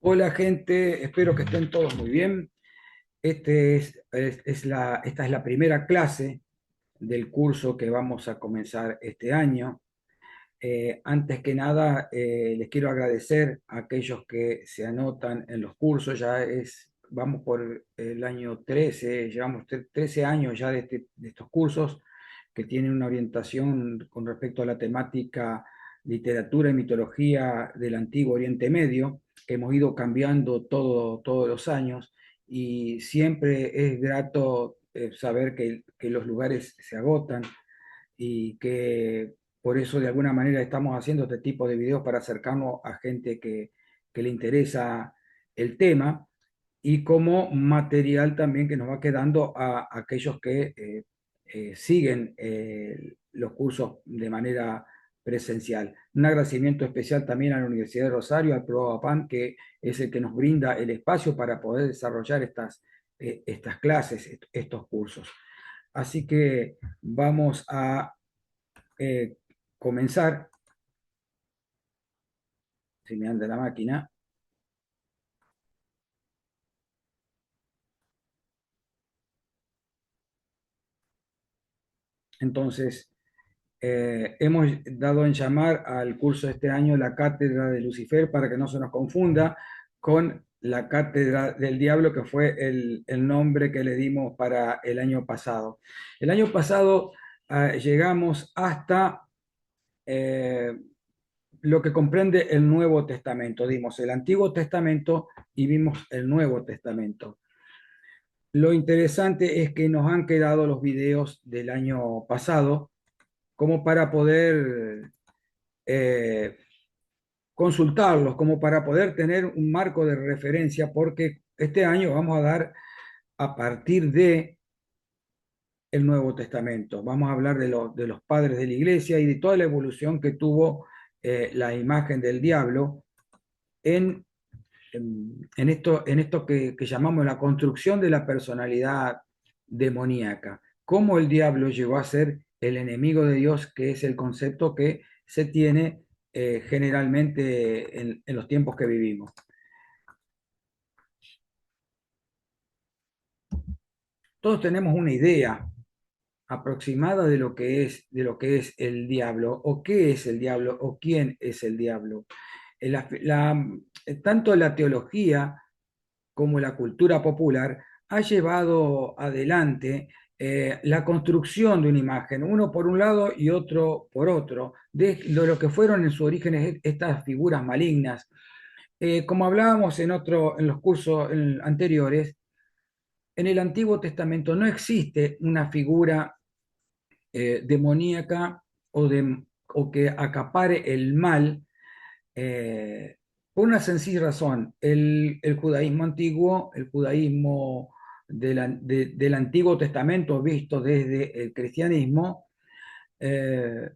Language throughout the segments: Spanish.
Hola gente, espero que estén todos muy bien. Esta es la primera clase del curso que vamos a comenzar este año. Antes que nada, les quiero agradecer a aquellos que se anotan en los cursos. Vamos por el año 13, llevamos 13 años ya de estos cursos que tienen una orientación con respecto a la temática literatura y mitología del Antiguo Oriente Medio, que hemos ido cambiando todos los años y siempre es grato saber que los lugares se agotan y que por eso de alguna manera estamos haciendo este tipo de videos para acercarnos a gente que le interesa el tema y como material también que nos va quedando a aquellos que siguen los cursos de manera presencial. Un agradecimiento especial también a la Universidad de Rosario, al PROAPAN, que es el que nos brinda el espacio para poder desarrollar estas clases, estos cursos. Así que vamos a eh, comenzar, si me anda la máquina. Entonces, hemos dado en llamar al curso de este año la Cátedra de Lucifer para que no se nos confunda con la Cátedra del Diablo, que fue el nombre que le dimos para el año pasado. El año pasado llegamos hasta eh, lo que comprende el Nuevo Testamento. Dimos el Antiguo Testamento y vimos el Nuevo Testamento. Lo interesante es que nos han quedado los videos del año pasado como para poder eh, consultarlos, como para poder tener un marco de referencia, porque este año vamos a dar a partir de el Nuevo Testamento. Vamos a hablar de los padres de la iglesia y de toda la evolución que tuvo la imagen del diablo en, en esto que llamamos la construcción de la personalidad demoníaca. Cómo el diablo llegó a ser el enemigo de Dios, que es el concepto que se tiene generalmente en los tiempos que vivimos. Todos tenemos una idea aproximada de lo que es el diablo, o qué es el diablo, o quién es el diablo. Tanto la teología como la cultura popular ha llevado adelante la construcción de una imagen, uno por un lado y otro por otro, de lo que fueron en su origen estas figuras malignas. Como hablábamos en los cursos anteriores, en el Antiguo Testamento no existe una figura demoníaca o que acapare el mal por una sencilla razón. El judaísmo antiguo, el judaísmo del Antiguo Testamento visto desde el cristianismo, eh,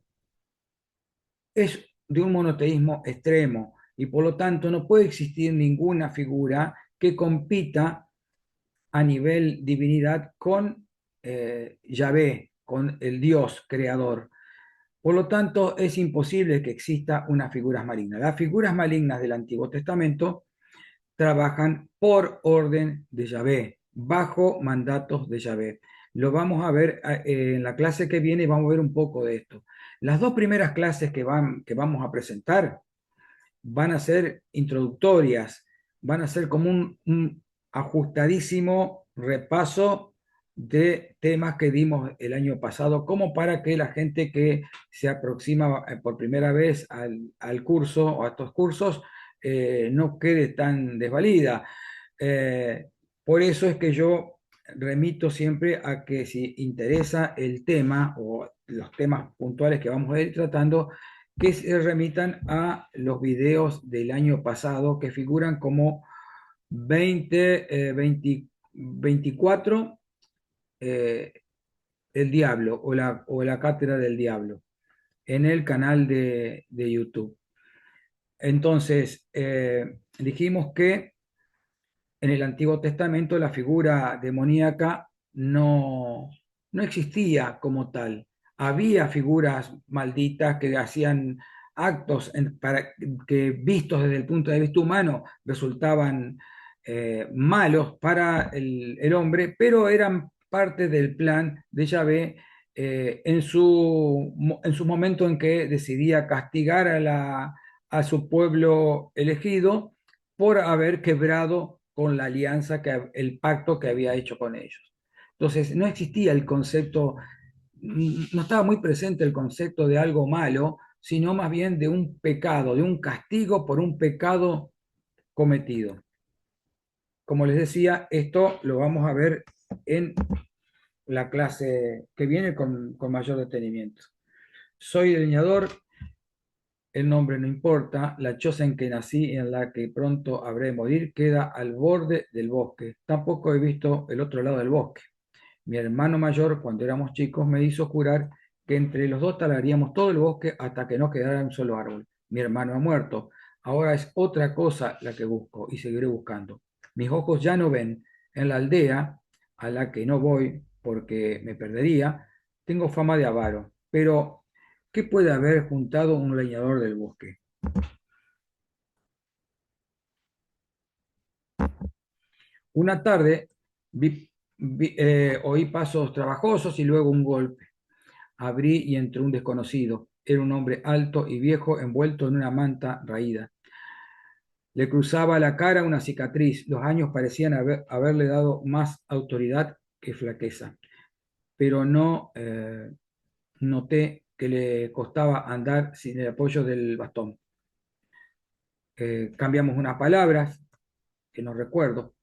es de un monoteísmo extremo y por lo tanto no puede existir ninguna figura que compita a nivel divinidad con Yahvé, con el Dios creador. Por lo tanto, es imposible que exista unas figuras malignas. Las figuras malignas del Antiguo Testamento trabajan por orden de Yahvé, bajo mandatos de Yahvé. Lo vamos a ver en la clase que viene, vamos a ver un poco de esto. Las dos primeras clases que vamos a presentar van a ser introductorias, van a ser como un ajustadísimo repaso de temas que dimos el año pasado, como para que la gente que se aproxima por primera vez al curso o a estos cursos no quede tan desvalida. Eh, por eso es que yo remito siempre a que si interesa el tema o los temas puntuales que vamos a ir tratando, que se remitan a los videos del año pasado que figuran como 24 eh, El Diablo o la Cátedra del Diablo en el canal de YouTube. Entonces, dijimos que en el Antiguo Testamento la figura demoníaca no existía como tal. Había figuras malditas que hacían actos que vistos desde el punto de vista humano resultaban malos para el hombre, pero eran parte del plan de Yahvé en su momento en que decidía castigar a su pueblo elegido por haber quebrado con la alianza, el pacto que había hecho con ellos. Entonces, no existía el concepto, no estaba muy presente el concepto de algo malo, sino más bien de un pecado, de un castigo por un pecado cometido. Como les decía, esto lo vamos a ver en la clase que viene con mayor detenimiento. Soy leñador, el nombre no importa, la choza en que nací y en la que pronto habré de morir queda al borde del bosque. Tampoco he visto el otro lado del bosque. Mi hermano mayor, cuando éramos chicos, me hizo jurar que entre los dos talaríamos todo el bosque hasta que no quedara un solo árbol. Mi hermano ha muerto. Ahora es otra cosa la que busco y seguiré buscando. Mis ojos ya no ven. En la aldea, a la que no voy porque me perdería, tengo fama de avaro. Pero, ¿qué puede haber juntado un leñador del bosque? Una tarde oí pasos trabajosos y luego un golpe. Abrí y entró un desconocido. Era un hombre alto y viejo envuelto en una manta raída. Le cruzaba la cara una cicatriz. Los años parecían haberle dado más autoridad que flaqueza, pero no noté que le costaba andar sin el apoyo del bastón. Cambiamos unas palabras que no recuerdo.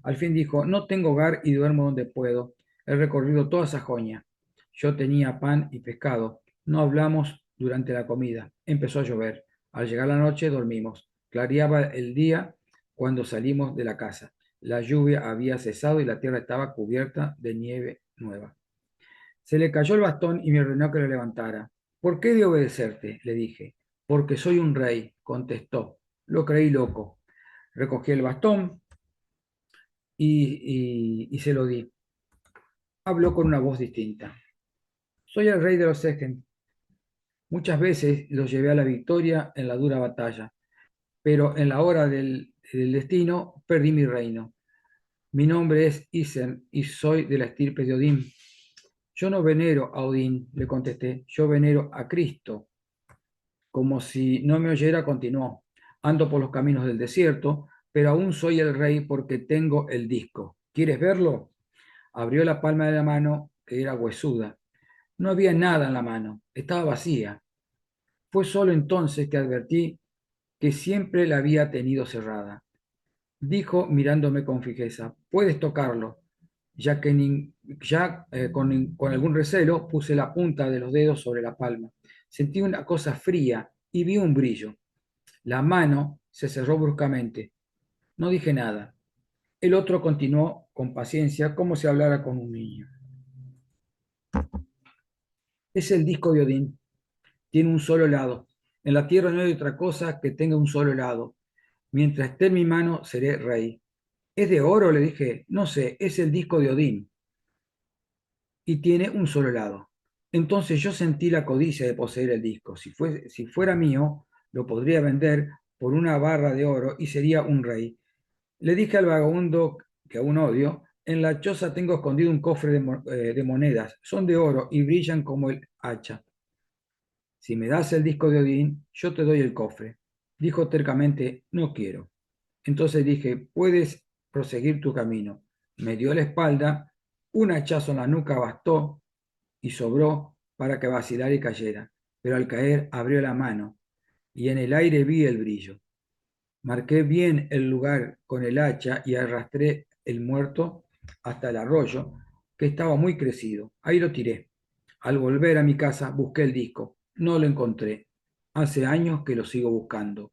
Al fin dijo, no tengo hogar y duermo donde puedo. He recorrido toda Sajonia. Yo tenía pan y pescado. No hablamos durante la comida. Empezó a llover. Al llegar la noche dormimos. Clareaba el día cuando salimos de la casa. La lluvia había cesado y la tierra estaba cubierta de nieve nueva. Se le cayó el bastón y me ordenó que lo levantara. ¿Por qué de obedecerte? Le dije. Porque soy un rey, contestó. Lo creí loco. Recogí el bastón, y se lo di. Habló con una voz distinta. Soy el rey de los Egen. Muchas veces los llevé a la victoria en la dura batalla, pero en la hora del destino perdí mi reino. Mi nombre es Isen y soy de la estirpe de Odín. Yo no venero a Odín, le contesté, yo venero a Cristo. Como si no me oyera, continuó. Ando por los caminos del desierto, pero aún soy el rey porque tengo el disco. ¿Quieres verlo? Abrió la palma de la mano, que era huesuda. No había nada en la mano, estaba vacía. Fue solo entonces que advertí que siempre la había tenido cerrada. Dijo mirándome con fijeza, puedes tocarlo, ya que con algún recelo puse la punta de los dedos sobre la palma. Sentí una cosa fría y vi un brillo. La mano se cerró bruscamente. No dije nada. El otro continuó con paciencia, como si hablara con un niño. Es el disco de Odín. Tiene un solo lado. En la tierra no hay otra cosa que tenga un solo lado. Mientras esté en mi mano, seré rey. ¿Es de oro? Le dije. No sé, es el disco de Odín y tiene un solo lado. Entonces yo sentí la codicia de poseer el disco. Si fuera mío, lo podría vender por una barra de oro y sería un rey. Le dije al vagabundo, que aún odio, en la choza tengo escondido un cofre de monedas. Son de oro y brillan como el hacha. Si me das el disco de Odín, yo te doy el cofre. Dijo tercamente, no quiero. Entonces dije, puedes proseguir tu camino. Me dio la espalda, un hachazo en la nuca bastó y sobró para que vacilara y cayera. Pero al caer abrió la mano y en el aire vi el brillo. Marqué bien el lugar con el hacha y arrastré el muerto hasta el arroyo, que estaba muy crecido. Ahí lo tiré. Al volver a mi casa busqué el disco. No lo encontré. Hace años que lo sigo buscando.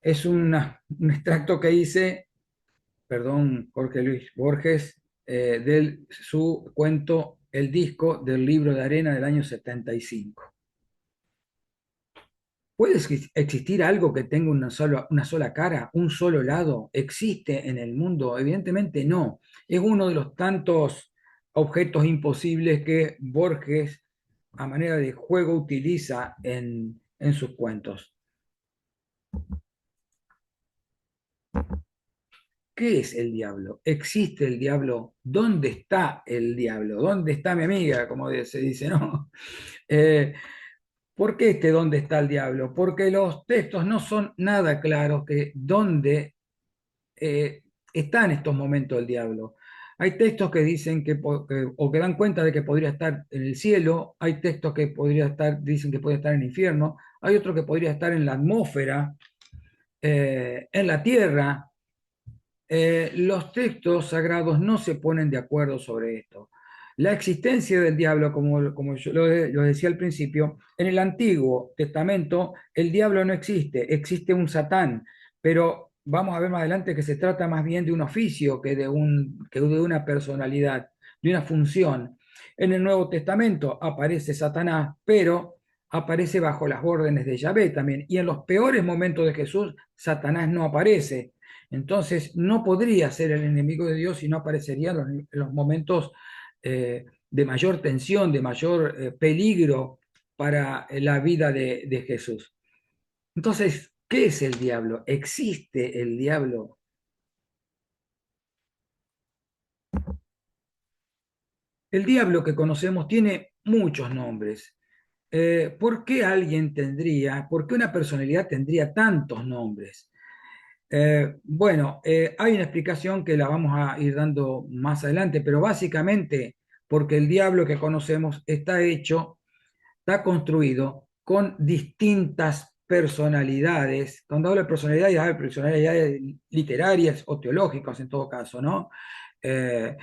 Es un extracto que hice, perdón, Jorge Luis Borges, de su cuento El disco del libro de arena del año 75. ¿Puede existir algo que tenga una sola cara, un solo lado? ¿Existe en el mundo? Evidentemente no. Es uno de los tantos objetos imposibles que Borges, a manera de juego, utiliza en sus cuentos. ¿Qué es el diablo? ¿Existe el diablo? ¿Dónde está el diablo? ¿Dónde está mi amiga? Como se dice, ¿no? Eh, ¿Por qué dónde está el diablo? Porque los textos no son nada claros que dónde está en estos momentos el diablo. Hay textos que dicen o que dan cuenta de que podría estar en el cielo, hay textos que dicen que podría estar en el infierno, hay otros que podría estar en la atmósfera, en la tierra. Los textos sagrados no se ponen de acuerdo sobre esto. La existencia del diablo, como yo lo decía al principio, en el Antiguo Testamento el diablo no existe, existe un Satán, pero vamos a ver más adelante que se trata más bien de un oficio que de una personalidad, de una función. En el Nuevo Testamento aparece Satanás, pero aparece bajo las órdenes de Yahvé también. Y en los peores momentos de Jesús, Satanás no aparece. Entonces, no podría ser el enemigo de Dios y no aparecería en los momentos de mayor tensión, de mayor peligro para la vida de Jesús. Entonces, ¿qué es el diablo? ¿Existe el diablo? El diablo que conocemos tiene muchos nombres. ¿Por qué una personalidad tendría tantos nombres? Hay una explicación que la vamos a ir dando más adelante, pero básicamente porque el diablo que conocemos está construido con distintas personalidades. Cuando hablo de personalidades, hablo de personalidades literarias o teológicas en todo caso, ¿no? Eh,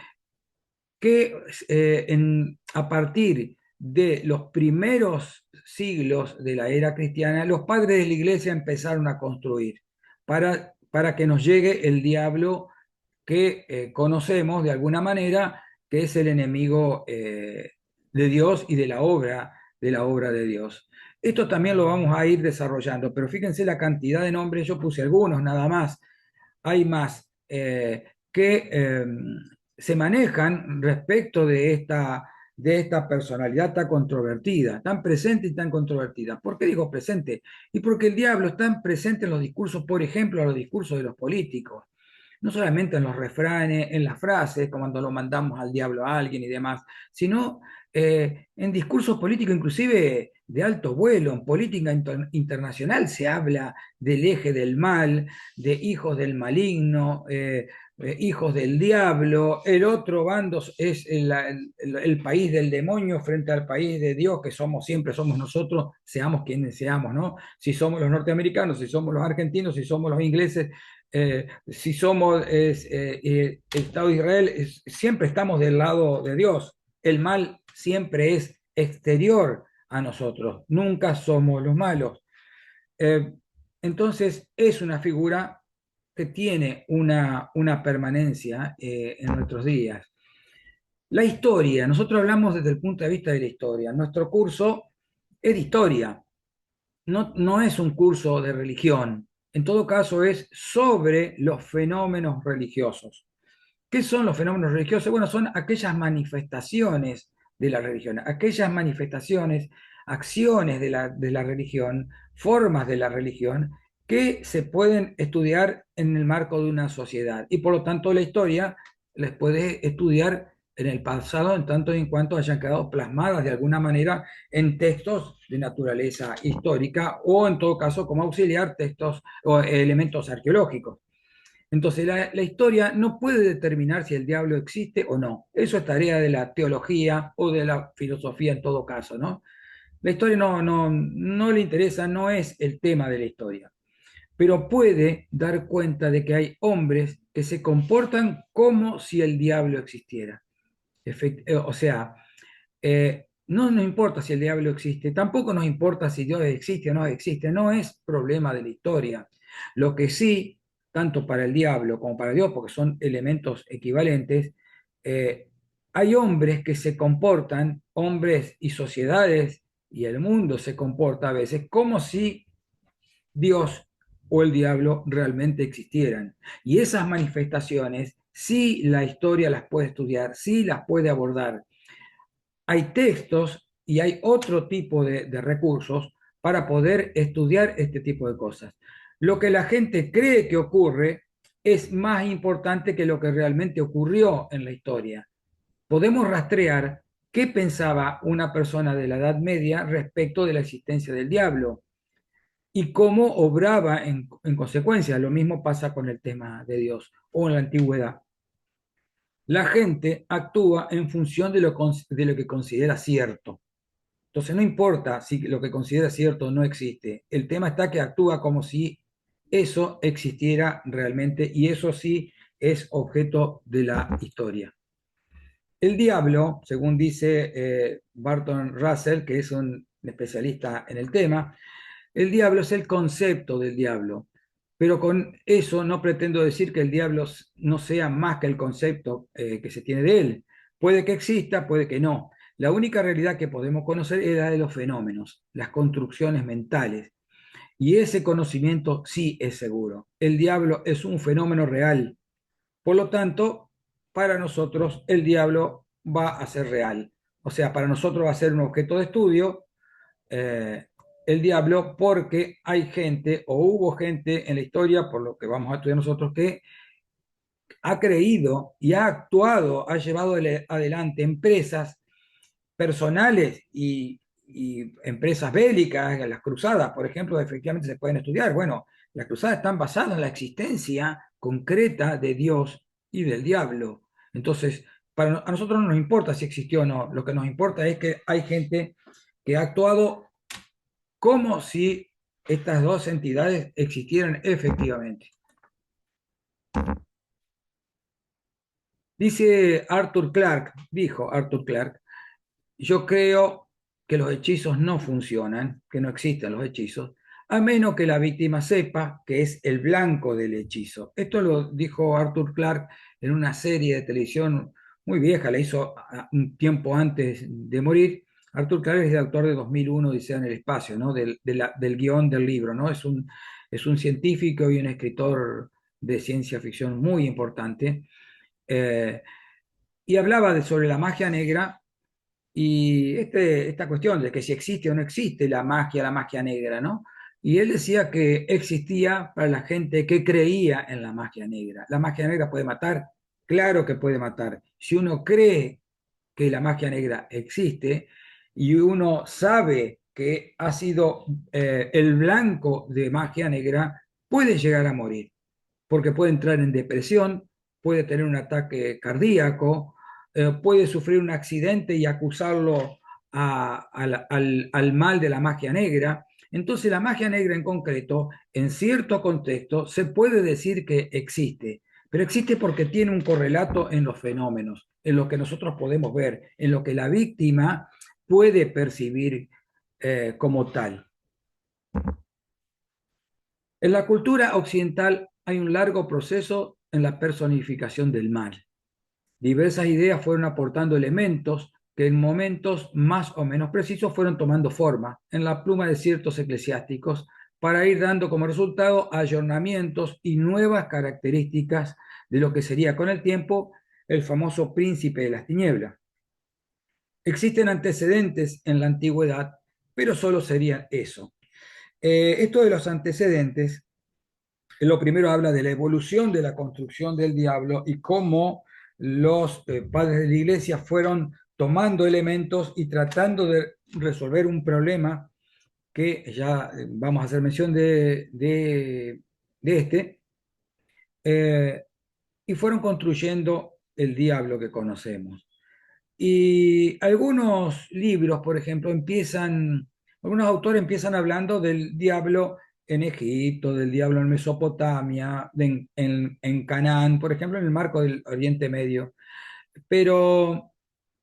a partir de los primeros siglos de la era cristiana, los padres de la iglesia empezaron a construir para que nos llegue el diablo que conocemos de alguna manera, que es el enemigo de Dios y de la obra de Dios. Esto también lo vamos a ir desarrollando, pero fíjense la cantidad de nombres, yo puse algunos nada más, hay más que se manejan respecto de esta personalidad tan controvertida, tan presente y tan controvertida. ¿Por qué digo presente? Y porque el diablo está presente en los discursos, por ejemplo, en los discursos de los políticos, no solamente en los refranes, en las frases, como cuando lo mandamos al diablo a alguien y demás, sino en discursos políticos inclusive de alto vuelo, en política internacional se habla del eje del mal, de hijos del maligno, hijos del diablo, el otro bando es el país del demonio frente al país de Dios, que siempre somos nosotros, seamos quienes seamos, ¿no? Si somos los norteamericanos, si somos los argentinos, si somos los ingleses, si somos el Estado de Israel, siempre estamos del lado de Dios. El mal siempre es exterior a nosotros, nunca somos los malos. Eh, entonces es una figura que tiene una permanencia en nuestros días. La historia, nosotros hablamos desde el punto de vista de la historia. Nuestro curso es de historia, no es un curso de religión. En todo caso, es sobre los fenómenos religiosos. ¿Qué son los fenómenos religiosos? Bueno, son aquellas manifestaciones de la religión, aquellas manifestaciones, acciones de la religión, formas de la religión que se pueden estudiar en el marco de una sociedad. Y por lo tanto la historia les puede estudiar en el pasado en tanto y en cuanto hayan quedado plasmadas de alguna manera en textos de naturaleza histórica o en todo caso como auxiliar textos o elementos arqueológicos. Entonces, la historia no puede determinar si el diablo existe o no. Eso es tarea de la teología o de la filosofía en todo caso, ¿no? La historia no le interesa, no es el tema de la historia, pero puede dar cuenta de que hay hombres que se comportan como si el diablo existiera. O sea, no nos importa si el diablo existe, tampoco nos importa si Dios existe o no existe, no es problema de la historia. Lo que sí, tanto para el diablo como para Dios, porque son elementos equivalentes, eh, hay hombres que se comportan, hombres y sociedades, y el mundo se comporta a veces como si Dios o el diablo realmente existieran. Y esas manifestaciones, sí la historia las puede estudiar, sí las puede abordar. Hay textos y hay otro tipo de recursos para poder estudiar este tipo de cosas. Lo que la gente cree que ocurre es más importante que lo que realmente ocurrió en la historia. Podemos rastrear qué pensaba una persona de la Edad Media respecto de la existencia del diablo y cómo obraba en consecuencia. Lo mismo pasa con el tema de Dios o en la antigüedad. La gente actúa en función de lo que considera cierto. Entonces no importa si lo que considera cierto no existe. El tema está que actúa como si eso existiera realmente y eso sí es objeto de la historia. El diablo, según dice Barton Russell, que es un especialista en el tema, el diablo es el concepto del diablo, pero con eso no pretendo decir que el diablo no sea más que el concepto que se tiene de él. Puede que exista, puede que no. La única realidad que podemos conocer es la de los fenómenos, las construcciones mentales. Y ese conocimiento sí es seguro. El diablo es un fenómeno real. Por lo tanto, para nosotros el diablo va a ser real. O sea, para nosotros va a ser un objeto de estudio eh, el diablo porque hay gente o hubo gente en la historia, por lo que vamos a estudiar nosotros, que ha creído y ha actuado, ha llevado adelante empresas personales y empresas bélicas, las cruzadas, por ejemplo, efectivamente se pueden estudiar. Bueno, las cruzadas están basadas en la existencia concreta de Dios y del diablo. Entonces, a nosotros no nos importa si existió o no, lo que nos importa es que hay gente que ha actuado como si estas dos entidades existieran efectivamente. Dijo Arthur Clarke, yo creo que los hechizos no funcionan, que no existen los hechizos, a menos que la víctima sepa que es el blanco del hechizo. Esto lo dijo Arthur Clarke en una serie de televisión muy vieja, la hizo un tiempo antes de morir. Arthur Clarke es el autor de 2001, Odisea en el espacio, ¿no? Del guión del libro, ¿no? Es un científico y un escritor de ciencia ficción muy importante. Eh, y hablaba sobre la magia negra y esta cuestión de que si existe o no existe la magia negra, ¿no? Y él decía que existía para la gente que creía en la magia negra. La magia negra puede matar, claro que puede matar. Si uno cree que la magia negra existe y uno sabe que ha sido el blanco de magia negra, puede llegar a morir porque puede entrar en depresión, puede tener un ataque cardíaco, puede sufrir un accidente y acusarlo al mal de la magia negra. Entonces la magia negra en concreto, en cierto contexto, se puede decir que existe, pero existe porque tiene un correlato en los fenómenos, en lo que nosotros podemos ver, en lo que la víctima puede percibir como tal. En la cultura occidental hay un largo proceso en la personificación del mal. Diversas ideas fueron aportando elementos que en momentos más o menos precisos fueron tomando forma en la pluma de ciertos eclesiásticos para ir dando como resultado ayornamientos y nuevas características de lo que sería con el tiempo el famoso príncipe de las tinieblas. Existen antecedentes en la antigüedad, pero solo serían eso. Esto de los antecedentes lo primero habla de la evolución de la construcción del diablo y cómo los padres de la iglesia fueron tomando elementos y tratando de resolver un problema que ya vamos a hacer mención de este, eh, y fueron construyendo el diablo que conocemos. Y algunos libros, por ejemplo, algunos autores empiezan hablando del diablo en Egipto, del diablo en Mesopotamia, en Canaán, por ejemplo, en el marco del Oriente Medio. Pero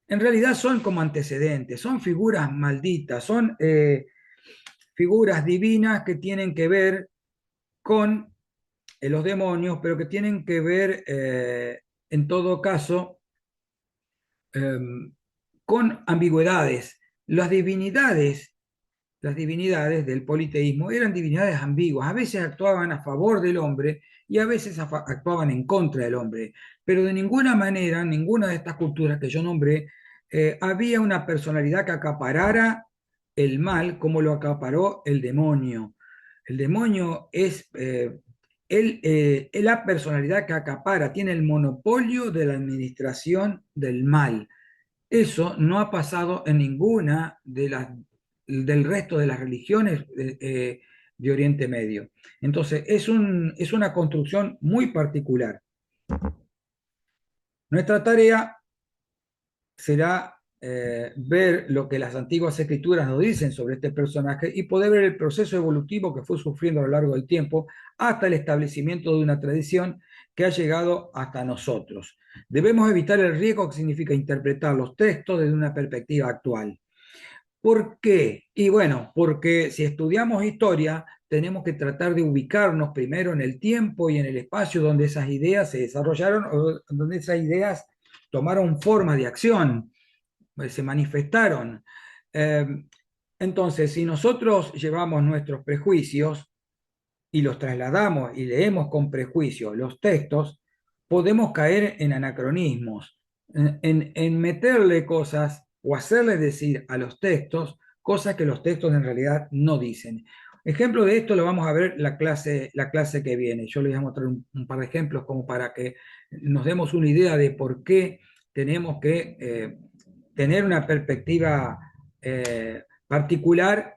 en realidad son como antecedentes, son figuras malditas, son figuras divinas que tienen que ver con los demonios, pero que tienen que ver, en todo caso, eh, con ambigüedades. Las divinidades del politeísmo eran divinidades ambiguas, a veces actuaban a favor del hombre y a veces actuaban en contra del hombre, pero de ninguna manera, ninguna de estas culturas que yo nombré, había una personalidad que acaparara el mal como lo acaparó el demonio. El demonio es la personalidad que acapara, tiene el monopolio de la administración del mal. Eso no ha pasado en ninguna del resto de las religiones de Oriente Medio. Entonces, es una construcción muy particular. Nuestra tarea será ver lo que las antiguas escrituras nos dicen sobre este personaje y poder ver el proceso evolutivo que fue sufriendo a lo largo del tiempo hasta el establecimiento de una tradición que ha llegado hasta nosotros. Debemos evitar el riesgo que significa interpretar los textos desde una perspectiva actual. ¿Por qué? Y bueno, porque si estudiamos historia, tenemos que tratar de ubicarnos primero en el tiempo y en el espacio donde esas ideas se desarrollaron o donde esas ideas tomaron forma de acción, se manifestaron. Eh, entonces, si nosotros llevamos nuestros prejuicios y los trasladamos y leemos con prejuicio los textos, podemos caer en anacronismos, en meterle cosas o hacerle decir a los textos cosas que los textos en realidad no dicen. Ejemplo de esto lo vamos a ver la clase que viene. Yo les voy a mostrar un par de ejemplos como para que nos demos una idea de por qué tenemos que tener una perspectiva particular,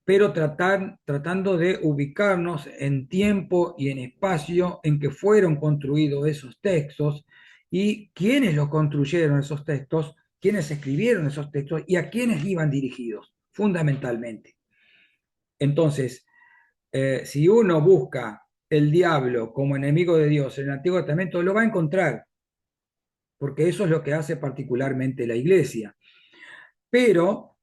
pero tratando de ubicarnos en tiempo y en espacio en que fueron construidos esos textos y quiénes los construyeron esos textos, quiénes escribieron esos textos y a quiénes iban dirigidos, fundamentalmente. Entonces, si uno busca el diablo como enemigo de Dios en el Antiguo Testamento, lo va a encontrar, porque eso es lo que hace particularmente la Iglesia. Pero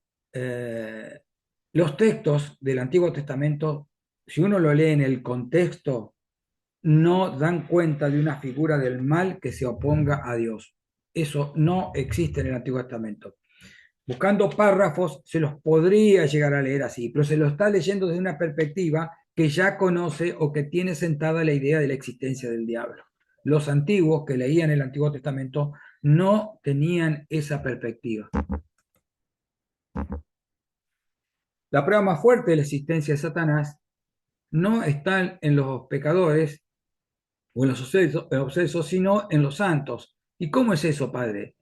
los textos del Antiguo Testamento, si uno lo lee en el contexto, no dan cuenta de una figura del mal que se oponga a Dios. Eso no existe en el Antiguo Testamento. Buscando párrafos se los podría llegar a leer así, pero se lo está leyendo desde una perspectiva que ya conoce o que tiene sentada la idea de la existencia del diablo. Los antiguos que leían el Antiguo Testamento no tenían esa perspectiva. La prueba más fuerte de la existencia de Satanás no está en los pecadores o en los obsesos, sino en los santos. ¿Y cómo es eso, Padre?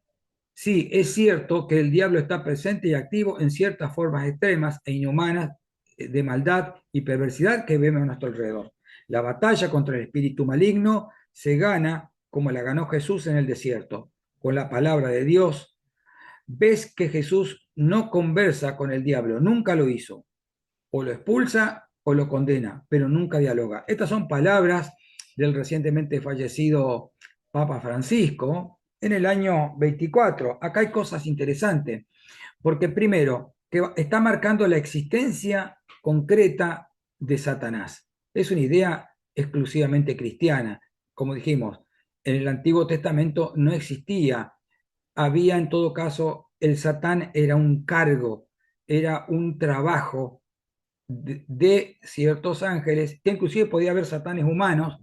Sí, es cierto que el diablo está presente y activo en ciertas formas extremas e inhumanas de maldad y perversidad que vemos a nuestro alrededor. La batalla contra el espíritu maligno se gana como la ganó Jesús en el desierto, con la palabra de Dios. Ves que Jesús no conversa con el diablo, nunca lo hizo. O lo expulsa o lo condena, pero nunca dialoga. Estas son palabras del recientemente fallecido Papa Francisco en el año 24. Acá hay cosas interesantes, porque primero, que está marcando la existencia concreta de Satanás. Es una idea exclusivamente cristiana. Como dijimos, en el Antiguo Testamento no existía. Había en todo caso, el Satán era un cargo, era un trabajo de ciertos ángeles, que inclusive podía haber satanes humanos,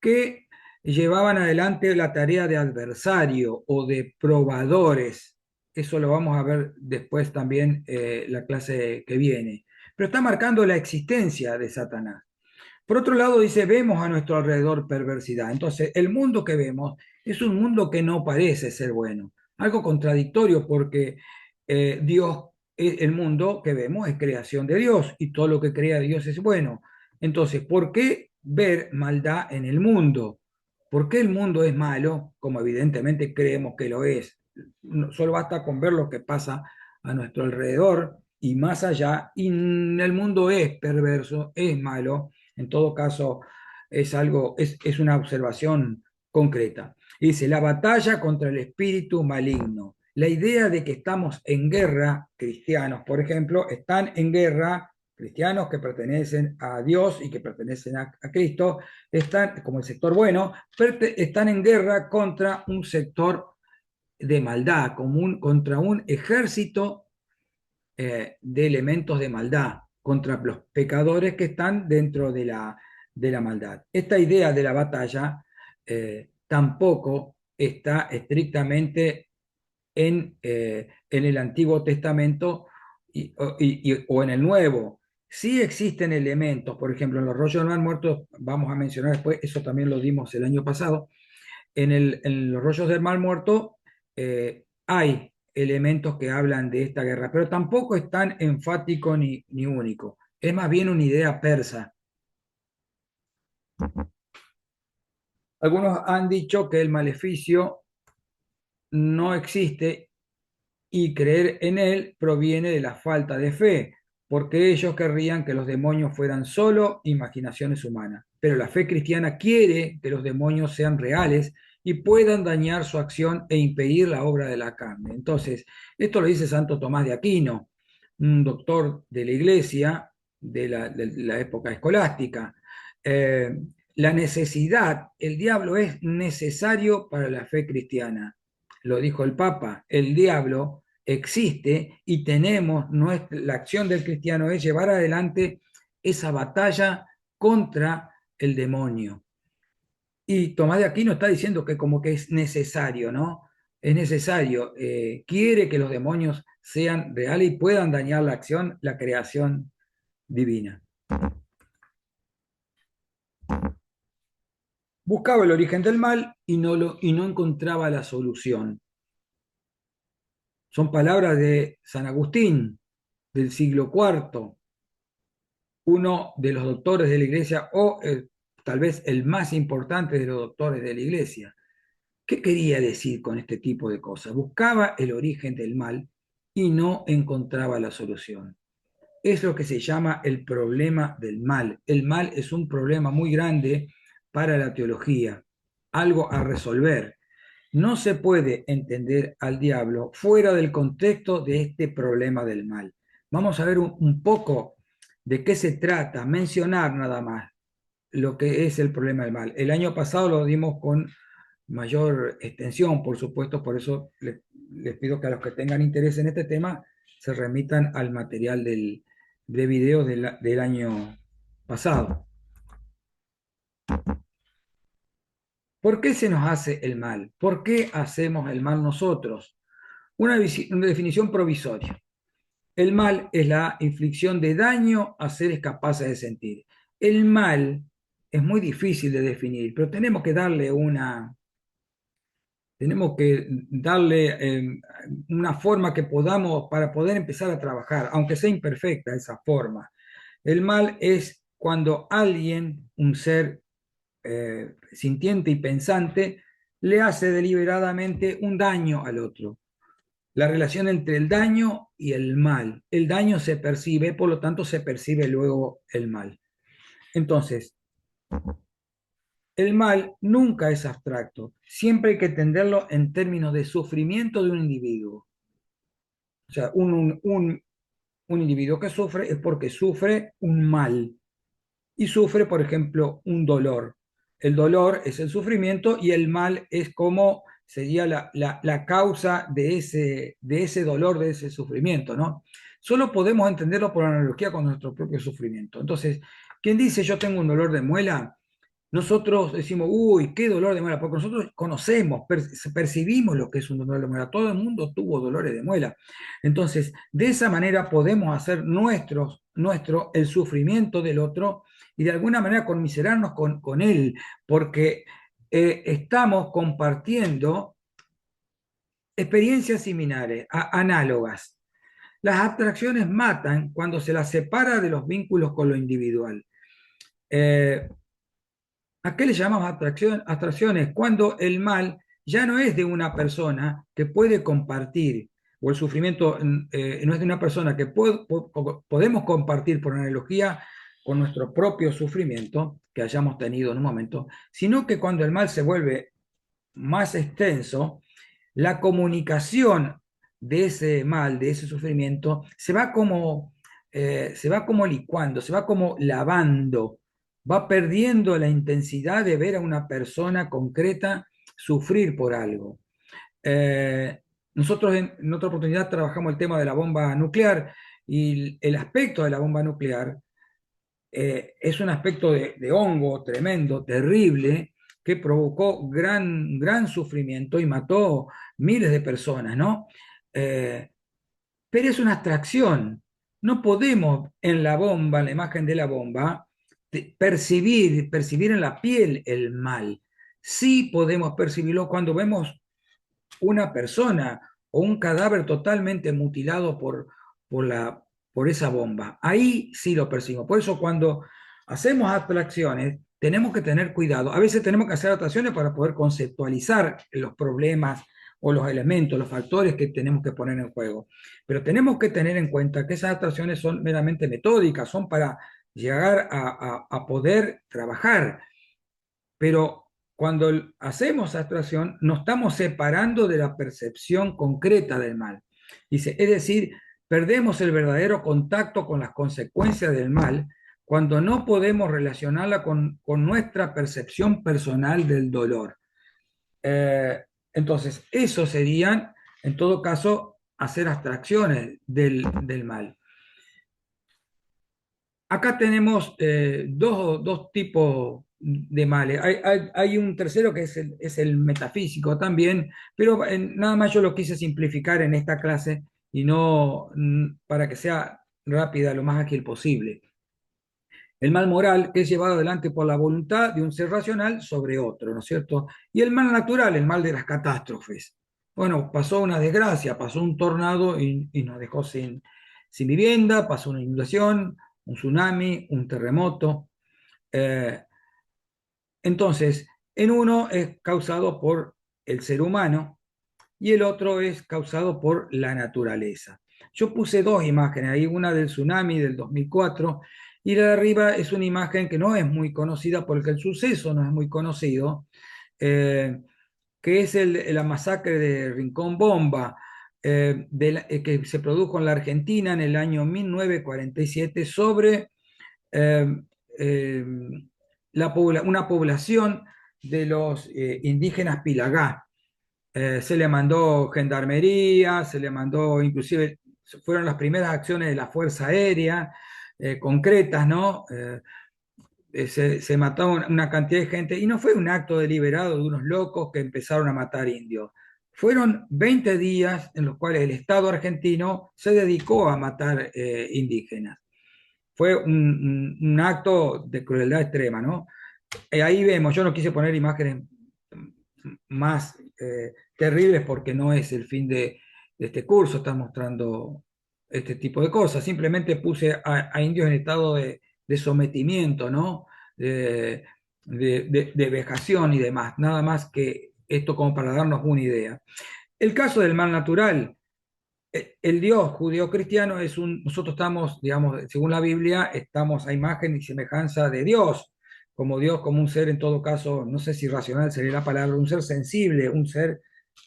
que llevaban adelante la tarea de adversario o de probadores. Eso lo vamos a ver después también la clase que viene. Pero está marcando la existencia de Satanás. Por otro lado, dice, vemos a nuestro alrededor perversidad. Entonces, el mundo que vemos es un mundo que no parece ser bueno. Algo contradictorio porque Dios, el mundo que vemos es creación de Dios y todo lo que crea Dios es bueno. Entonces, ¿por qué ver maldad en el mundo? ¿Por qué el mundo es malo? Como evidentemente creemos que lo es. Solo basta con ver lo que pasa a nuestro alrededor y más allá. Y el mundo es perverso, es malo. En todo caso, es una observación concreta. Dice, la batalla contra el espíritu maligno. La idea de que estamos en guerra, cristianos, por ejemplo, están en guerra, cristianos que pertenecen a Dios y que pertenecen a Cristo, están, como el sector bueno, están en guerra contra un sector de maldad, contra un ejército de elementos de maldad, contra los pecadores que están dentro de la maldad. Esta idea de la batalla tampoco está estrictamente en el Antiguo Testamento o en el Nuevo, sí existen elementos, por ejemplo, en los rollos del Mar Muerto, vamos a mencionar después, eso también lo dimos el año pasado, en los rollos del Mar Muerto hay elementos que hablan de esta guerra, pero tampoco es tan enfático ni único, es más bien una idea persa. Algunos han dicho que el maleficio no existe y creer en él proviene de la falta de fe, porque ellos querrían que los demonios fueran solo imaginaciones humanas. Pero la fe cristiana quiere que los demonios sean reales y puedan dañar su acción e impedir la obra de la carne. Entonces, esto lo dice Santo Tomás de Aquino, un doctor de la iglesia de la época escolástica. Eh, la necesidad, el diablo es necesario para la fe cristiana. Lo dijo el Papa, el diablo existe y tenemos, la acción del cristiano es llevar adelante esa batalla contra el demonio. Y Tomás de Aquino está diciendo que como que es necesario, ¿no? Es necesario, quiere que los demonios sean reales y puedan dañar la acción, la creación divina. Buscaba el origen del mal y no encontraba la solución. Son palabras de San Agustín, del siglo IV, uno de los doctores de la iglesia o tal vez el más importante de los doctores de la iglesia. ¿Qué quería decir con este tipo de cosas? Buscaba el origen del mal y no encontraba la solución. Es lo que se llama el problema del mal. El mal es un problema muy grande para la teología, algo a resolver. No se puede entender al diablo fuera del contexto de este problema del mal. Vamos a ver un poco de qué se trata, mencionar nada más lo que es el problema del mal. El año pasado lo dimos con mayor extensión, por supuesto, por eso les pido que a los que tengan interés en este tema se remitan al material de videos del año pasado. ¿Por qué se nos hace el mal? ¿Por qué hacemos el mal nosotros? Una definición provisoria. El mal es la inflicción de daño a seres capaces de sentir. El mal es muy difícil de definir, pero tenemos que darle una forma que podamos para poder empezar a trabajar, aunque sea imperfecta esa forma. El mal es cuando alguien, un ser sintiente y pensante, le hace deliberadamente un daño al otro. La relación entre el daño y el mal. El daño se percibe, por lo tanto se percibe luego el mal. Entonces, el mal nunca es abstracto, siempre hay que entenderlo en términos de sufrimiento de un individuo. O sea, un individuo que sufre es porque sufre un mal y sufre, por ejemplo, un dolor. El dolor es el sufrimiento y el mal es como sería la causa de ese dolor, de ese sufrimiento, ¿no? Solo podemos entenderlo por analogía con nuestro propio sufrimiento. Entonces, quien dice yo tengo un dolor de muela, nosotros decimos, uy, qué dolor de muela, porque nosotros conocemos, percibimos lo que es un dolor de muela. Todo el mundo tuvo dolores de muela. Entonces, de esa manera podemos hacer nuestro el sufrimiento del otro y de alguna manera conmiserarnos con él, porque estamos compartiendo experiencias similares, análogas. Las abstracciones matan cuando se las separa de los vínculos con lo individual. Eh, ¿A qué le llamamos abstracciones? Cuando el mal ya no es de una persona que puede compartir, o el sufrimiento no es de una persona que podemos compartir por analogía con nuestro propio sufrimiento que hayamos tenido en un momento, sino que cuando el mal se vuelve más extenso, la comunicación de ese mal, de ese sufrimiento, se va como licuando, se va como lavando, va perdiendo la intensidad de ver a una persona concreta sufrir por algo. Nosotros en otra oportunidad trabajamos el tema de la bomba nuclear y el aspecto de la bomba nuclear es un aspecto de hongo tremendo, terrible, que provocó gran sufrimiento y mató miles de personas, ¿no? Pero es una abstracción, no podemos en la bomba, en la imagen de la bomba, percibir en la piel el mal. Sí podemos percibirlo cuando vemos una persona o un cadáver totalmente mutilado por, la, por esa bomba. Ahí sí lo percibimos. Por eso cuando hacemos abstracciones, tenemos que tener cuidado. A veces tenemos que hacer abstracciones para poder conceptualizar los problemas o los elementos, los factores que tenemos que poner en juego. Pero tenemos que tener en cuenta que esas abstracciones son meramente metódicas, son para llegar a poder trabajar, pero cuando hacemos abstracción, nos estamos separando de la percepción concreta del mal. Dice, es decir, perdemos el verdadero contacto con las consecuencias del mal cuando no podemos relacionarla con nuestra percepción personal del dolor. Eh, entonces, eso serían, en todo caso, hacer abstracciones del mal. Acá tenemos dos tipos de males. Hay un tercero que es el metafísico también, pero nada más yo lo quise simplificar en esta clase y no para que sea rápida, lo más ágil posible. El mal moral, que es llevado adelante por la voluntad de un ser racional sobre otro, ¿no es cierto? Y el mal natural, el mal de las catástrofes. Bueno, pasó una desgracia, pasó un tornado y nos dejó sin vivienda, pasó una inundación, un tsunami, un terremoto. Eh, entonces, en uno es causado por el ser humano y el otro es causado por la naturaleza. Yo puse dos imágenes ahí, una del tsunami del 2004 y la de arriba es una imagen que no es muy conocida porque el suceso no es muy conocido, eh, que es la masacre de Rincón Bomba, que se produjo en la Argentina en el año 1947 sobre eh, eh, una población de los indígenas Pilagá. Se le mandó gendarmería, se le mandó, inclusive fueron las primeras acciones de la Fuerza Aérea, concretas, ¿no? Se mató una cantidad de gente y no fue un acto deliberado de unos locos que empezaron a matar indios. Fueron 20 días en los cuales el Estado argentino se dedicó a matar indígenas. Fue un acto de crueldad extrema, ¿no? Ahí vemos, yo no quise poner imágenes más terribles porque no es el fin de este curso, está mostrando este tipo de cosas. Simplemente puse a indios en estado de sometimiento, ¿no? De vejación y demás. Nada más que esto como para darnos una idea. El caso del mal natural, el Dios judío-cristiano es nosotros estamos, digamos, según la Biblia, estamos a imagen y semejanza de Dios, como Dios, como un ser en todo caso, no sé si racional sería la palabra, un ser sensible, un ser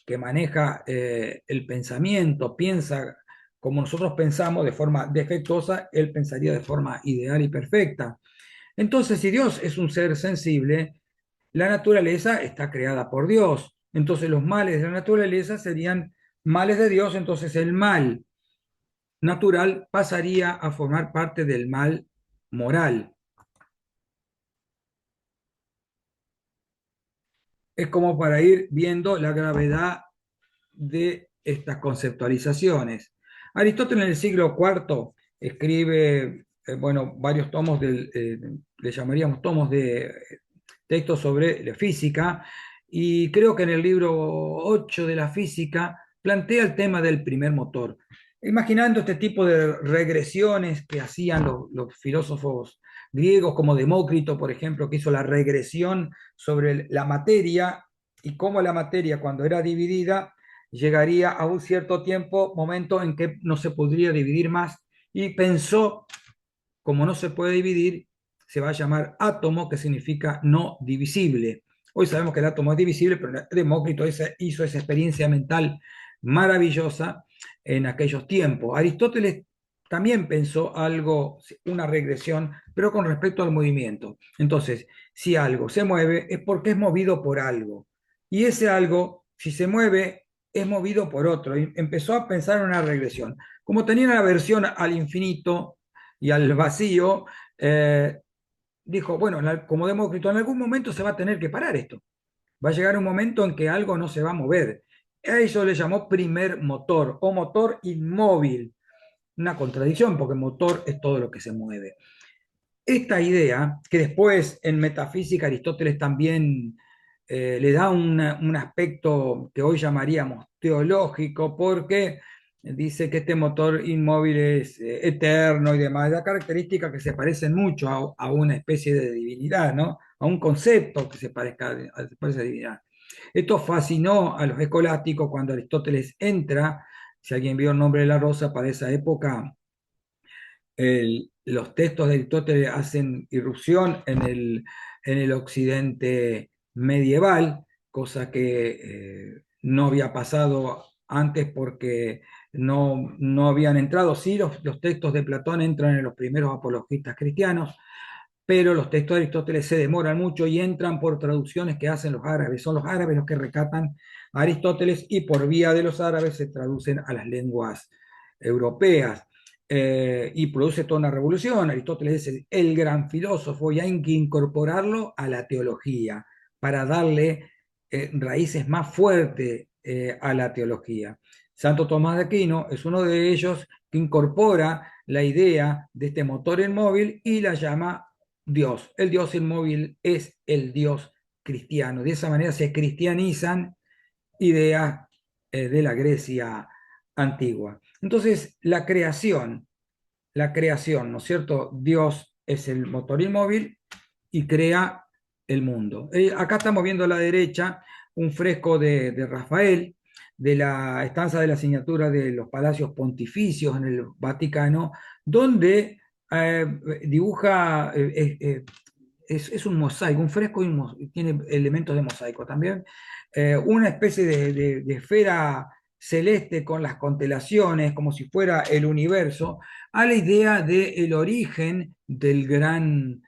que maneja el pensamiento, piensa como nosotros pensamos de forma defectuosa, él pensaría de forma ideal y perfecta. Entonces, si Dios es un ser sensible, la naturaleza está creada por Dios. Entonces, los males de la naturaleza serían males de Dios, entonces el mal natural pasaría a formar parte del mal moral. Es como para ir viendo la gravedad de estas conceptualizaciones. Aristóteles en el siglo IV escribe, bueno, varios tomos, le llamaríamos tomos de textos sobre la física, y creo que en el libro 8 de la física plantea el tema del primer motor, imaginando este tipo de regresiones que hacían los filósofos griegos como Demócrito, por ejemplo, que hizo la regresión sobre la materia y cómo la materia cuando era dividida llegaría a un cierto tiempo, momento en que no se podría dividir más y pensó, como no se puede dividir, se va a llamar átomo, que significa no divisible. Hoy sabemos que el átomo es divisible, pero Demócrito hizo esa experiencia mental maravillosa en aquellos tiempos. Aristóteles también pensó algo, una regresión, pero con respecto al movimiento. Entonces, si algo se mueve es porque es movido por algo. Y ese algo, si se mueve, es movido por otro. Y empezó a pensar en una regresión. Como tenía una aversión al infinito y al vacío, dijo, bueno, como Demócrito, en algún momento se va a tener que parar esto. Va a llegar un momento en que algo no se va a mover. A eso le llamó primer motor o motor inmóvil. una contradicción, porque motor es todo lo que se mueve. Esta idea, que después en metafísica Aristóteles también le da un aspecto que hoy llamaríamos teológico, porque dice que este motor inmóvil es eterno y demás, da características que se parecen mucho a una especie de divinidad, ¿no? A un concepto que se parece a divinidad. Esto fascinó a los escolásticos cuando Aristóteles entra. Si alguien vio el nombre de la rosa para esa época, los textos de Aristóteles hacen irrupción en el occidente medieval, cosa que no había pasado antes porque no habían entrado. Sí, los textos de Platón entran en los primeros apologistas cristianos, pero los textos de Aristóteles se demoran mucho y entran por traducciones que hacen los árabes. Son los árabes los que rescatan a Aristóteles y por vía de los árabes se traducen a las lenguas europeas. Y produce toda una revolución. Aristóteles es el gran filósofo y hay que incorporarlo a la teología para darle raíces más fuertes a la teología. Santo Tomás de Aquino es uno de ellos que incorpora la idea de este motor inmóvil y la llama Dios. El Dios inmóvil es el Dios cristiano. De esa manera se cristianizan ideas de la Grecia antigua. Entonces, la creación, ¿no es cierto? Dios es el motor inmóvil y crea el mundo. Acá estamos viendo a la derecha un fresco de Rafael, de la estanza de la asignatura de los palacios pontificios en el Vaticano, donde dibuja, es un mosaico, un fresco y tiene elementos de mosaico también, una especie de esfera celeste con las constelaciones, como si fuera el universo, a la idea del origen del gran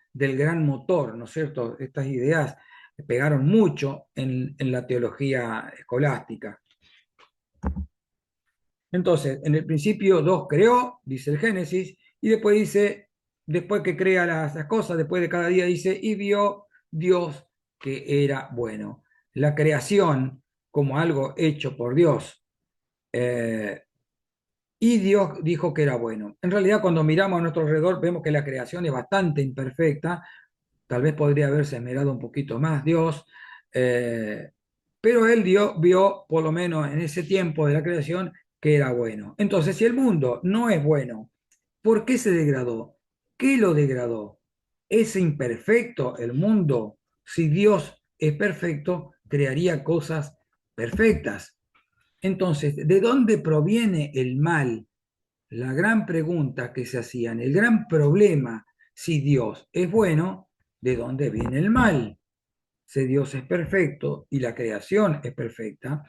motor, ¿no es cierto? Estas ideas pegaron mucho en la teología escolástica. Entonces, en el principio Dios creó, dice el Génesis, y después dice, después que crea las cosas, después de cada día dice, y vio Dios que era bueno. La creación como algo hecho por Dios, eh, y Dios dijo que era bueno. En realidad, cuando miramos a nuestro alrededor, vemos que la creación es bastante imperfecta, tal vez podría haberse esmerado un poquito más Dios, eh, pero él vio, por lo menos en ese tiempo de la creación, que era bueno. Entonces, si el mundo no es bueno, ¿por qué se degradó? ¿Qué lo degradó? ¿Es imperfecto el mundo? Si Dios es perfecto, crearía cosas perfectas. Entonces, ¿de dónde proviene el mal? La gran pregunta que se hacían, el gran problema, si Dios es bueno, ¿de dónde viene el mal? Si Dios es perfecto y la creación es perfecta,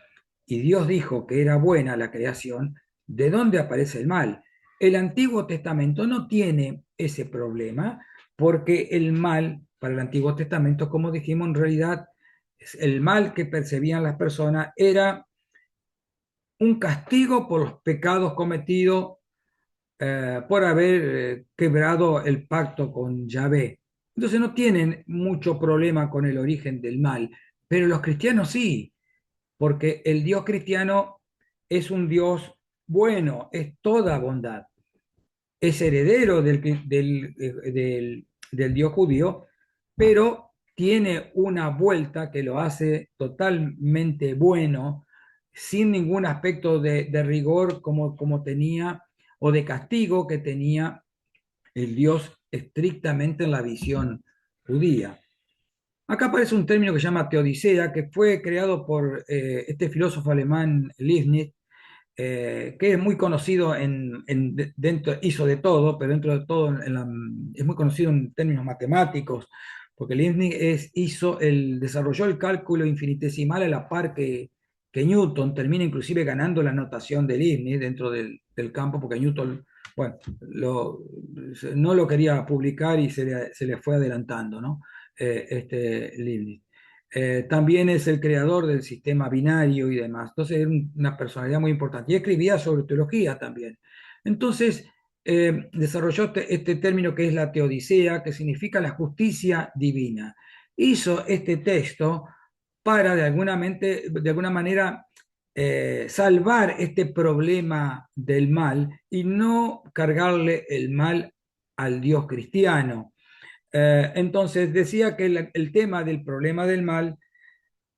y Dios dijo que era buena la creación, ¿de dónde aparece el mal? El Antiguo Testamento no tiene ese problema porque el mal para el Antiguo Testamento, como dijimos, en realidad el mal que percibían las personas era un castigo por los pecados cometidos por haber quebrado el pacto con Yahvé. Entonces no tienen mucho problema con el origen del mal, pero los cristianos sí, porque el Dios cristiano es un Dios bueno, es toda bondad, es heredero del Dios judío, pero tiene una vuelta que lo hace totalmente bueno, sin ningún aspecto de rigor como tenía, o de castigo que tenía el Dios estrictamente en la visión judía. Acá aparece un término que se llama teodicea, que fue creado por este filósofo alemán Leibniz, que es muy conocido dentro, hizo de todo, pero dentro de todo es muy conocido en términos matemáticos, porque Leibniz desarrolló el cálculo infinitesimal a la par que Newton, termina inclusive ganando la notación de Leibniz dentro del campo, porque Newton, bueno, no lo quería publicar y se le fue adelantando, ¿no? Leibniz. También es el creador del sistema binario y demás. Entonces era una personalidad muy importante. Y escribía sobre teología también. Entonces desarrolló este término que es la teodicea, que significa la justicia divina. Hizo este texto para de alguna manera salvar este problema del mal y no cargarle el mal al Dios cristiano. Entonces decía que el tema del problema del mal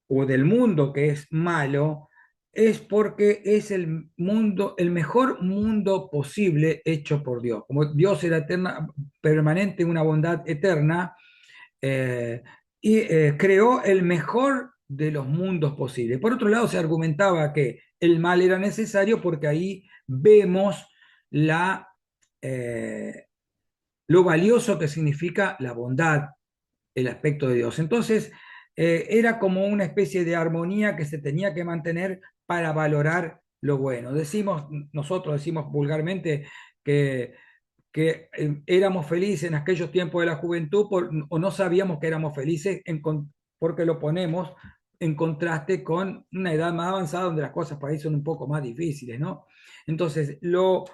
o del mundo que es malo es porque es el mundo, el mejor mundo posible hecho por Dios. Como Dios era eterna, permanente, una bondad eterna, eh, y creó el mejor de los mundos posibles. Por otro lado, se argumentaba que el mal era necesario porque ahí vemos la, eh, lo valioso que significa la bondad, el aspecto de Dios. Entonces, era como una especie de armonía que se tenía que mantener para valorar lo bueno. Decimos, nosotros decimos vulgarmente que éramos felices en aquellos tiempos de la juventud o no sabíamos que éramos felices porque lo ponemos en contraste con una edad más avanzada donde las cosas para ahí son un poco más difíciles, ¿no? Entonces, lo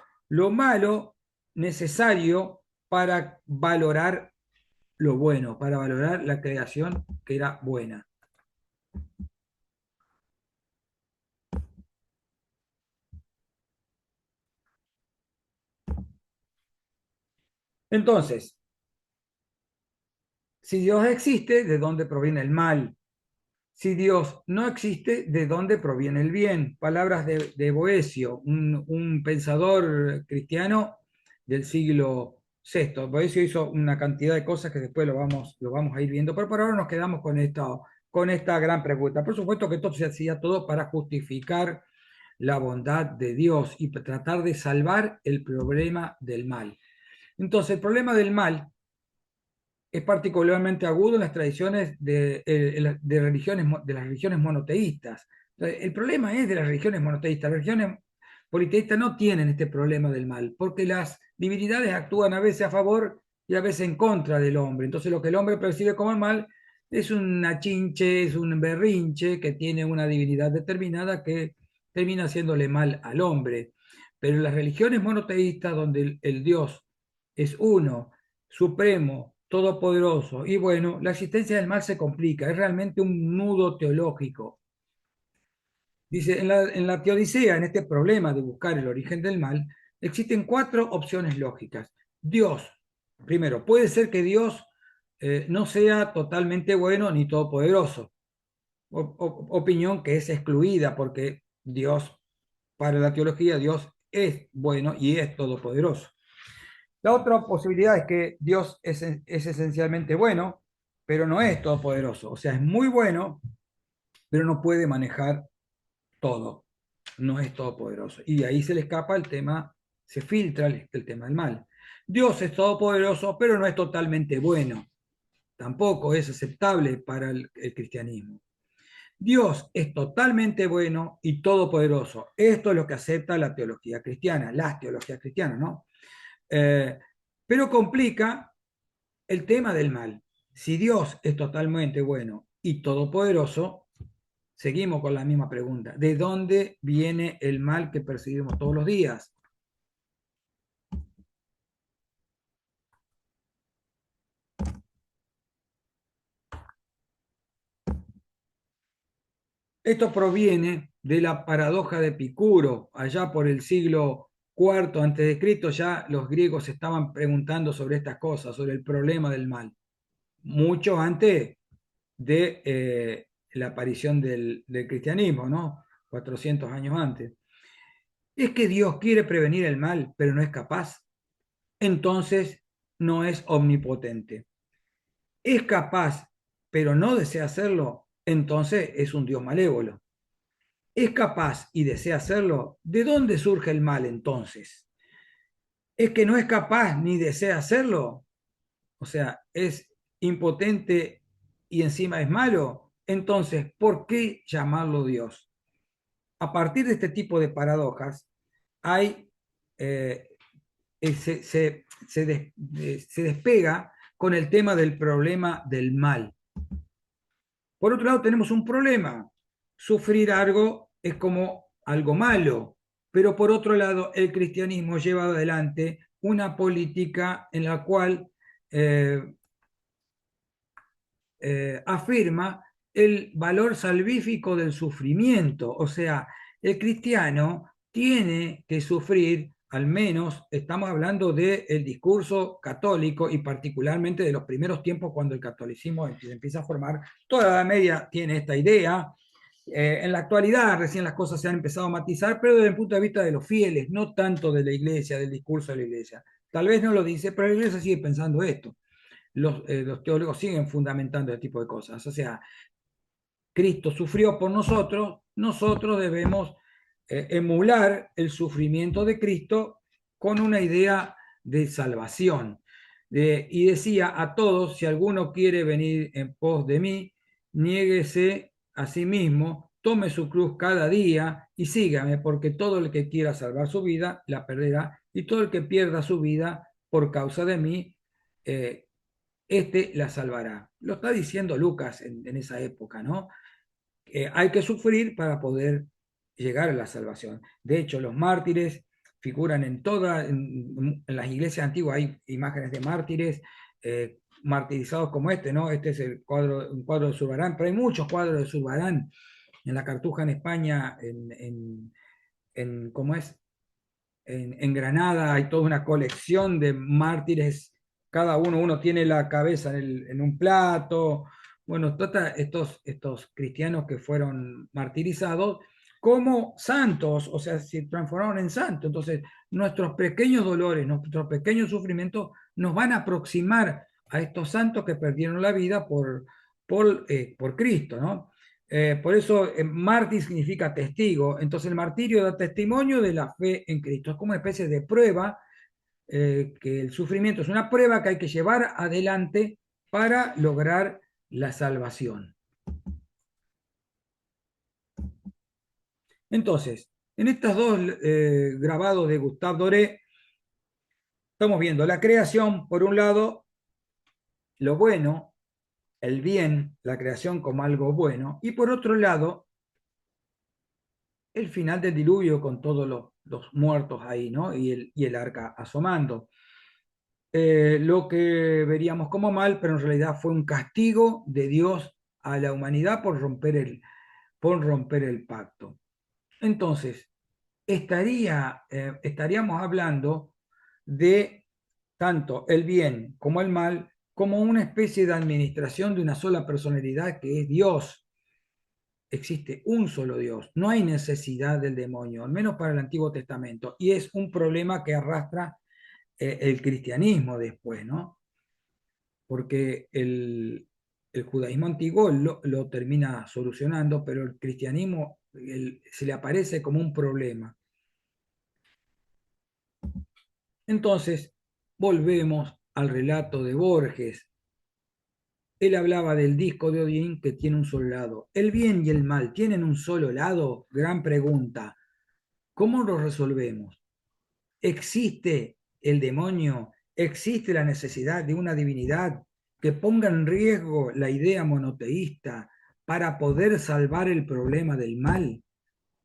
malo necesario para valorar lo bueno, para valorar la creación que era buena. Entonces, si Dios existe, ¿de dónde proviene el mal? Si Dios no existe, ¿de dónde proviene el bien? Palabras de Boecio, un pensador cristiano del siglo VI. Boecio hizo una cantidad de cosas que después lo vamos a ir viendo, pero por ahora nos quedamos con esta gran pregunta. Por supuesto que todo se hacía todo para justificar la bondad de Dios y tratar de salvar el problema del mal. Entonces, el problema del mal es particularmente agudo en las tradiciones de las religiones monoteístas. El problema es de las religiones monoteístas. Las religiones politeístas no tienen este problema del mal, porque las divinidades actúan a veces a favor y a veces en contra del hombre. Entonces lo que el hombre percibe como el mal es un achinche, es un berrinche que tiene una divinidad determinada que termina haciéndole mal al hombre. Pero en las religiones monoteístas, donde el Dios es uno, supremo, todopoderoso. Y bueno, la existencia del mal se complica, es realmente un nudo teológico. Dice, en la teodicea, en este problema de buscar el origen del mal, existen cuatro opciones lógicas. Dios, primero, puede ser que Dios no sea totalmente bueno ni todopoderoso. Opinión que es excluida porque Dios, para la teología, Dios es bueno y es todopoderoso. La otra posibilidad es que Dios es esencialmente bueno, pero no es todopoderoso. O sea, es muy bueno, pero no puede manejar todo. No es todopoderoso. Y de ahí se le escapa el tema, se filtra el tema del mal. Dios es todopoderoso, pero no es totalmente bueno. Tampoco es aceptable para el cristianismo. Dios es totalmente bueno y todopoderoso. Esto es lo que acepta la teología cristiana, las teologías cristianas, ¿no? Eh, pero complica el tema del mal. Si Dios es totalmente bueno y todopoderoso, seguimos con la misma pregunta. ¿De dónde viene el mal que percibimos todos los días? Esto proviene de la paradoja de Epicuro. Allá por el siglo cuarto antes de Cristo ya los griegos estaban preguntando sobre estas cosas, sobre el problema del mal. Mucho antes de la aparición del cristianismo, ¿no? 400 años antes. Es que Dios quiere prevenir el mal, pero no es capaz. Entonces no es omnipotente. Es capaz, pero no desea hacerlo. Entonces es un Dios malévolo. Es capaz y desea hacerlo. ¿De dónde surge el mal entonces? Es que no es capaz ni desea hacerlo. O sea, es impotente y encima es malo. Entonces, ¿por qué llamarlo Dios? A partir de este tipo de paradojas, hay eh, se despega con el tema del problema del mal. Por otro lado, tenemos un problema. Sufrir algo es como algo malo, pero por otro lado, el cristianismo lleva adelante una política en la cual eh, afirma el valor salvífico del sufrimiento, o sea, el cristiano tiene que sufrir, al menos estamos hablando del discurso católico y particularmente de los primeros tiempos cuando el catolicismo se empieza a formar. Toda la Edad Media tiene esta idea. En la actualidad recién las cosas se han empezado a matizar, pero desde el punto de vista de los fieles, no tanto de la iglesia, del discurso de la iglesia. Tal vez no lo dice, pero la iglesia sigue pensando esto. Los teólogos siguen fundamentando este tipo de cosas. O sea, Cristo sufrió por nosotros, nosotros debemos emular el sufrimiento de Cristo con una idea de salvación. Y decía a todos, si alguno quiere venir en pos de mí, niéguese a sí mismo, tome su cruz cada día y sígame, porque todo el que quiera salvar su vida, la perderá, y todo el que pierda su vida por causa de mí, este la salvará. Lo está diciendo Lucas en esa época, ¿no? Hay que sufrir para poder llegar a la salvación. De hecho, los mártires figuran en las iglesias antiguas hay imágenes de mártires martirizados como este, ¿no? Este es un cuadro de Zurbarán, pero hay muchos cuadros de Zurbarán en la Cartuja en España, ¿cómo es? En Granada hay toda una colección de mártires, cada uno tiene la cabeza en un plato, bueno, estos cristianos que fueron martirizados como santos, o sea, se transformaron en santos. Entonces, nuestros pequeños dolores, nuestros pequeños sufrimientos nos van a aproximar a estos santos que perdieron la vida por Cristo, ¿no? Por eso mártir significa testigo. Entonces el martirio da testimonio de la fe en Cristo. Es como una especie de prueba, que el sufrimiento es una prueba que hay que llevar adelante para lograr la salvación. Entonces, en estos dos grabados de Gustave Doré, estamos viendo la creación, por un lado, lo bueno, el bien, la creación como algo bueno, y por otro lado, el final del diluvio con todos los muertos ahí, ¿no? Y el arca asomando. Lo que veríamos como mal, pero en realidad fue un castigo de Dios a la humanidad por romper el pacto. Entonces, estaríamos hablando de tanto el bien como el mal, como una especie de administración de una sola personalidad que es Dios. Existe un solo Dios, no hay necesidad del demonio, al menos para el Antiguo Testamento, y es un problema que arrastra el cristianismo después, ¿no? Porque el judaísmo antiguo lo termina solucionando, pero el cristianismo se le aparece como un problema. Entonces, volvemos al relato de Borges. Él hablaba del disco de Odín que tiene un solo lado. ¿El bien y el mal tienen un solo lado? Gran pregunta. ¿Cómo lo resolvemos? ¿Existe el demonio? ¿Existe la necesidad de una divinidad que ponga en riesgo la idea monoteísta para poder salvar el problema del mal?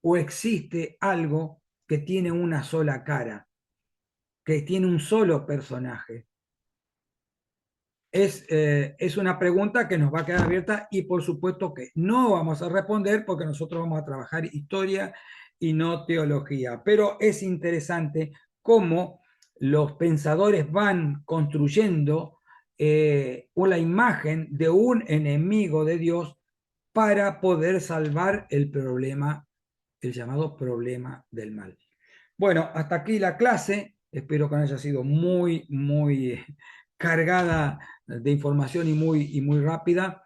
¿O existe algo que tiene una sola cara, que tiene un solo personaje? Es una pregunta que nos va a quedar abierta y por supuesto que no vamos a responder porque nosotros vamos a trabajar historia y no teología. Pero es interesante cómo los pensadores van construyendo una imagen de un enemigo de Dios para poder salvar el problema, el llamado problema del mal. Bueno, hasta aquí la clase. Espero que no haya sido muy, muy cargada de información y muy rápida.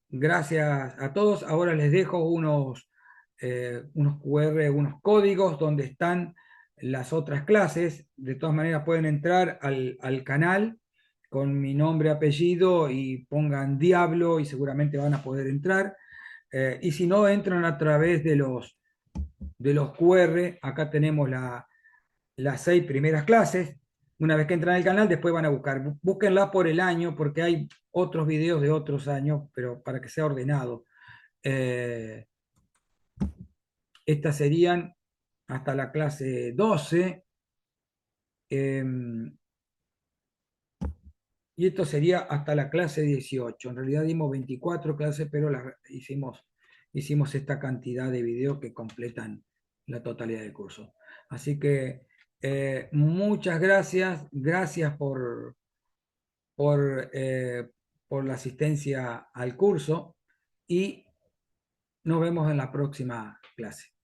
Gracias a todos. Ahora les dejo unos QR, unos códigos donde están las otras clases. De todas maneras pueden entrar al canal con mi nombre, apellido y pongan Diablo y seguramente van a poder entrar. Y si no, entran a través de los QR. Acá tenemos las 6 primeras clases. Una vez que entran al canal, después van a búsquenla por el año, porque hay otros videos de otros años, pero para que sea ordenado. Eh, Estas serían hasta la clase 12, y esto sería hasta la clase 18. En realidad dimos 24 clases, pero las hicimos hicimos esta cantidad de videos que completan la totalidad del curso. Así que muchas gracias, gracias por, eh, por la asistencia al curso y nos vemos en la próxima clase.